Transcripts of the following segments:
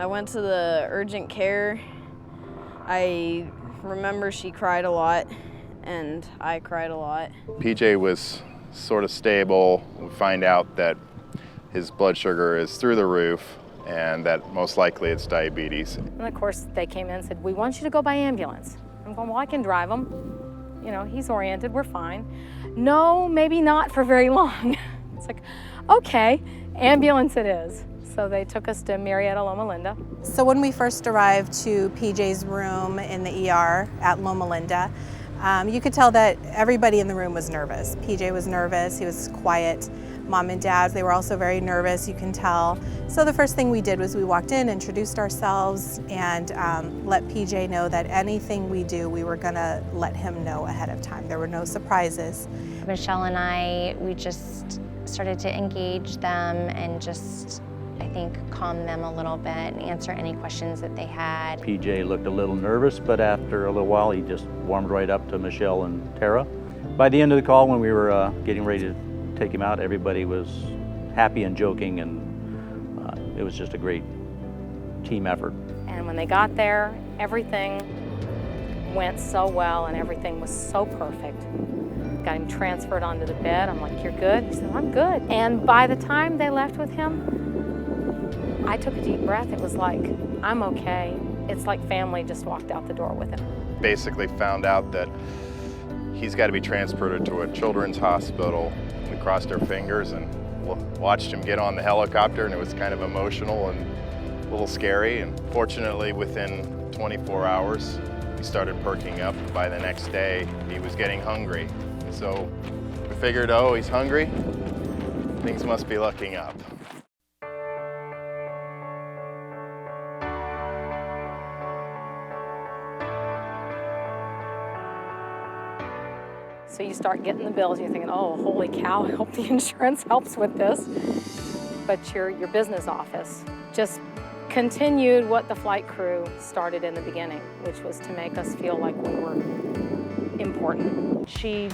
I went to the urgent care. I remember she cried a lot, and I cried a lot. PJ was sort of stable. We find out that his blood sugar is through the roof and that most likely it's diabetes. And of course they came in and said, we want you to go by ambulance. I'm going, well, I can drive him. You know, he's oriented, we're fine. No, maybe not for very long. It's like, okay, ambulance it is. So they took us to Marietta, Loma Linda. So when we first arrived to PJ's room in the ER at Loma Linda, you could tell that everybody in the room was nervous. PJ was nervous, he was quiet. Mom and Dad, they were also very nervous, you can tell. So the first thing we did was we walked in, introduced ourselves, and let PJ know that anything we do, we were gonna let him know ahead of time. There were no surprises. Michelle and I, we just started to engage them and just, I think, calm them a little bit and answer any questions that they had. PJ looked a little nervous, but after a little while, he just warmed right up to Michelle and Tara. By the end of the call, when we were getting ready to take him out, everybody was happy and joking, and it was just a great team effort. And when they got there, everything went so well and everything was so perfect. Got him transferred onto the bed. I'm like, you're good? He said, I'm good. And by the time they left with him, I took a deep breath. It was like, I'm okay. It's like family just walked out the door with him. Basically found out that he's got to be transported to a children's hospital. We crossed our fingers and watched him get on the helicopter, and it was kind of emotional and a little scary. And fortunately, within 24 hours, he started perking up. By the next day, he was getting hungry. So we figured, oh, he's hungry. Things must be looking up. So you start getting the bills and you're thinking, oh, holy cow, I hope the insurance helps with this. But your business office just continued what the flight crew started in the beginning, which was to make us feel like we were important. She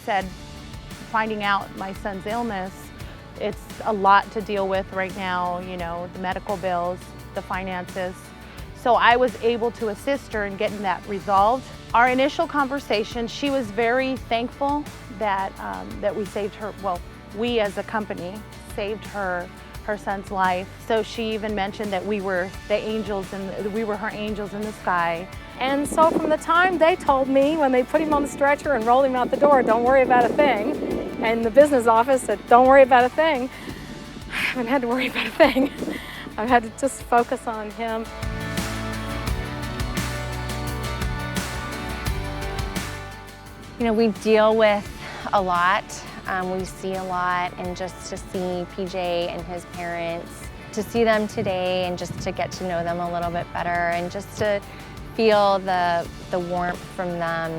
said, finding out my son's illness, it's a lot to deal with right now, you know, the medical bills, the finances. So I was able to assist her in getting that resolved. Our initial conversation, she was very thankful that, that we saved her, well, we as a company saved her son's life. So she even mentioned that we were the angels and we were her angels in the sky. And so from the time they told me when they put him on the stretcher and rolled him out the door, don't worry about a thing, and the business office said, don't worry about a thing, I haven't had to worry about a thing. I've had to just focus on him. You know, we deal with a lot. We see a lot, and just to see PJ and his parents, to see them today and just to get to know them a little bit better and just to feel the warmth from them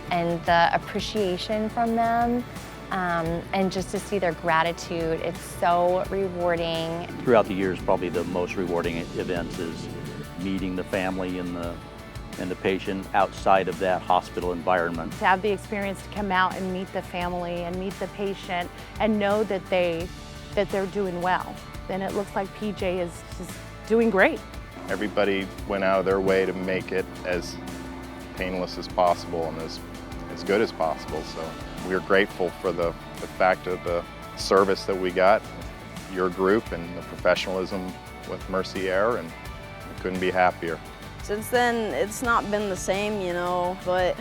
and the appreciation from them, and just to see their gratitude. It's so rewarding. Throughout the years, probably the most rewarding events is meeting the family and the patient outside of that hospital environment. To have the experience to come out and meet the family and meet the patient and know that they're doing well. Then it looks like PJ is just doing great. Everybody went out of their way to make it as painless as possible and as good as possible. So we're grateful for the fact of the service that we got, your group, and the professionalism with Mercy Air, and we couldn't be happier. Since then, it's not been the same, you know, but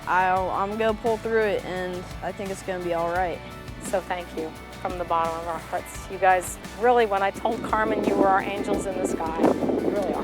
I'm gonna pull through it, and I think it's gonna be all right. So thank you from the bottom of our hearts. You guys really, when I told Carmen you were our angels in the sky, you really are.